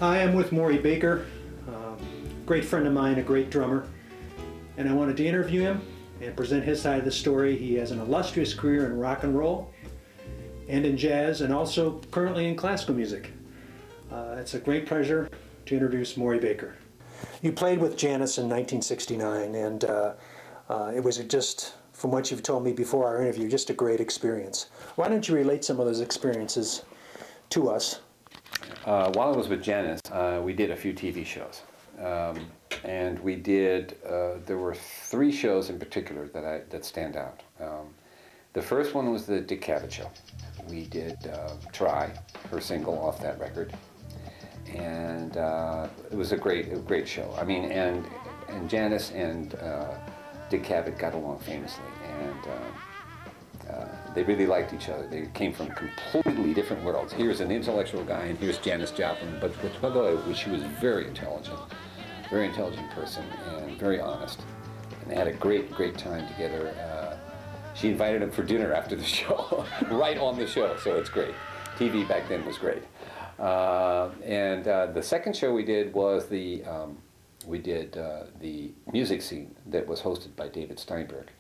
I am with Maury Baker, great friend of mine, a great drummer, and I wanted to interview him and present his side of the story. He has an illustrious career in rock and roll and in jazz, and also currently in classical music. It's a great pleasure to introduce Maury Baker. You played with Janis in 1969, and it was just, from what you've told me before our interview, just a great experience. Why don't you relate some of those experiences to us? While I was with Janis, we did a few TV shows. And we did, there were 3 shows in particular that stand out. The first one was the Dick Cavett show. We did Try, her single off that record. And it was a great show. I mean, and Janis and Dick Cavett got along famously. And they really liked each other. They came from completely different worlds. Here's an intellectual guy, and here's Janis Joplin. But by the way, she was very intelligent person, and very honest. And they had a great time together. She invited him for dinner after the show, right on the show. So it's great. TV back then was great. And the second show we did was the music scene that was hosted by David Steinberg.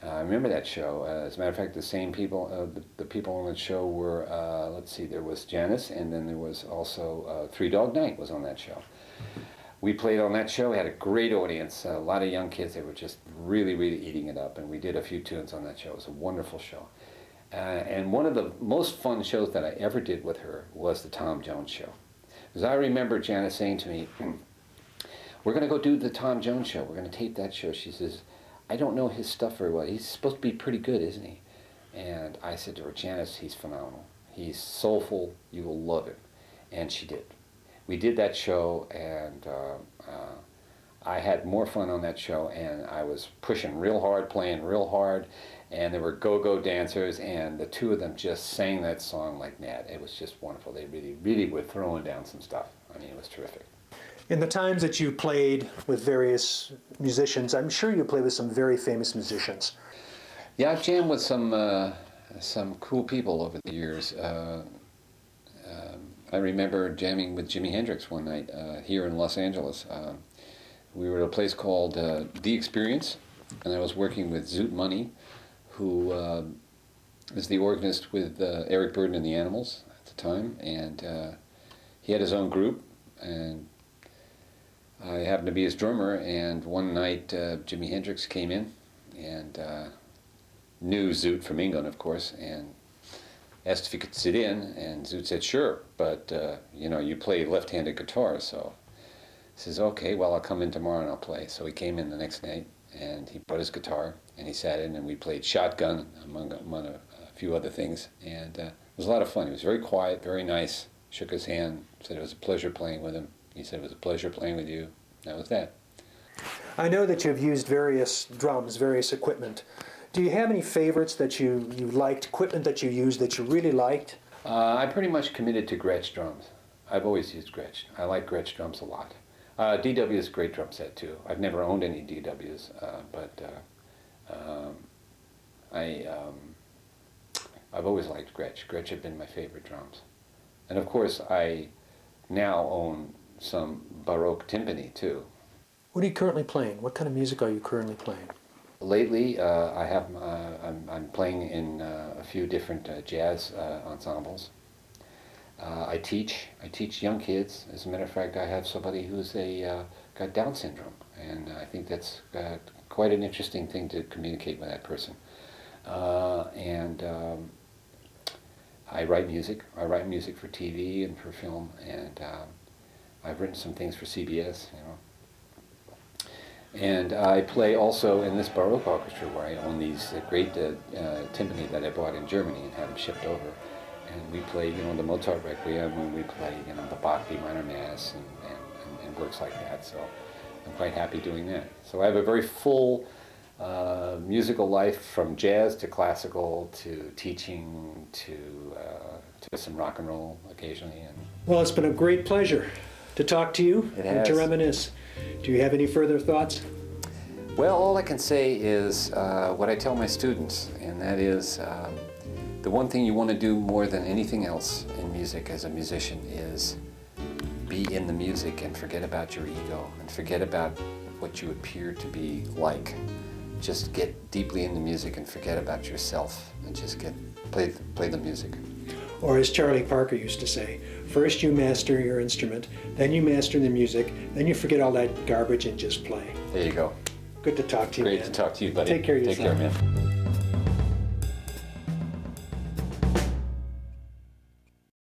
I remember that show. As a matter of fact, the same people, the people on that show were, let's see, there was Janis, and then there was also Three Dog Night was on that show. We played on that show. We had a great audience, a lot of young kids. They were just really eating it up, and we did a few tunes on that show. It was a wonderful show. And one of the most fun shows that I ever did with her was the Tom Jones show. Because I remember Janis saying to me, we're going to go do the Tom Jones show. We're going to tape that show. She says, I don't know his stuff very well. He's supposed to be pretty good, isn't he? And I said to her, Janis, he's phenomenal. He's soulful. You will love him. And she did. We did that show, and I had more fun on that show, and I was pushing real hard, playing real hard, and there were go-go dancers, and the two of them just sang that song like mad. It was just wonderful. They really were throwing down some stuff. I mean, it was terrific. In the times that you played with various musicians, I'm sure you played with some very famous musicians. Yeah, I've jammed with some cool people over the years. I remember jamming with Jimi Hendrix one night here in Los Angeles. We were at a place called The Experience, and I was working with Zoot Money, who is the organist with Eric Burdon and the Animals at the time, and he had his own group, and I happened to be his drummer, and one night Jimi Hendrix came in and knew Zoot from England, of course, and asked if he could sit in, and Zoot said, sure, but you know, you play left-handed guitar, so he says, okay, well, I'll come in tomorrow and I'll play. So he came in the next night, and he brought his guitar, and he sat in, and we played Shotgun, among a few other things, and it was a lot of fun. He was very quiet, very nice, shook his hand, said it was a pleasure playing with him. He said it was a pleasure playing with you. That was that. I know that you've used various drums, various equipment. Do you have any favorites that you liked, equipment that you used that you really liked? I pretty much committed to Gretsch drums. I've always used Gretsch. I like Gretsch drums a lot. DW is a great drum set too. I've never owned any DWs, but I've always liked Gretsch. Gretsch have been my favorite drums. And of course, I now own some Baroque timpani too. What are you currently playing? What kind of music are you currently playing? Lately, I'm playing in a few different jazz ensembles. I teach young kids. As a matter of fact, I have somebody who's got Down syndrome, and I think that's quite an interesting thing to communicate with that person. And I write music. I write music for TV and for film, and I've written some things for CBS, you know. And I play also in this Baroque orchestra where I own these great timpani that I bought in Germany and have them shipped over. And we play, you know, the Mozart Requiem, when we play, you know, the Bach B minor Mass and works like that. So I'm quite happy doing that. So I have a very full musical life, from jazz to classical to teaching to some rock and roll occasionally. And well, it's been a great pleasure to talk to you and to reminisce. Do you have any further thoughts? Well, all I can say is what I tell my students, and that is the one thing you want to do more than anything else in music as a musician is be in the music and forget about your ego and forget about what you appear to be like. Just get deeply in the music and forget about yourself and just play the music. Or as Charlie Parker used to say, first you master your instrument, then you master the music, then you forget all that garbage and just play. There you go. Good to talk to you, Great man. to talk to you, buddy. Take care of Take care, yourself. man.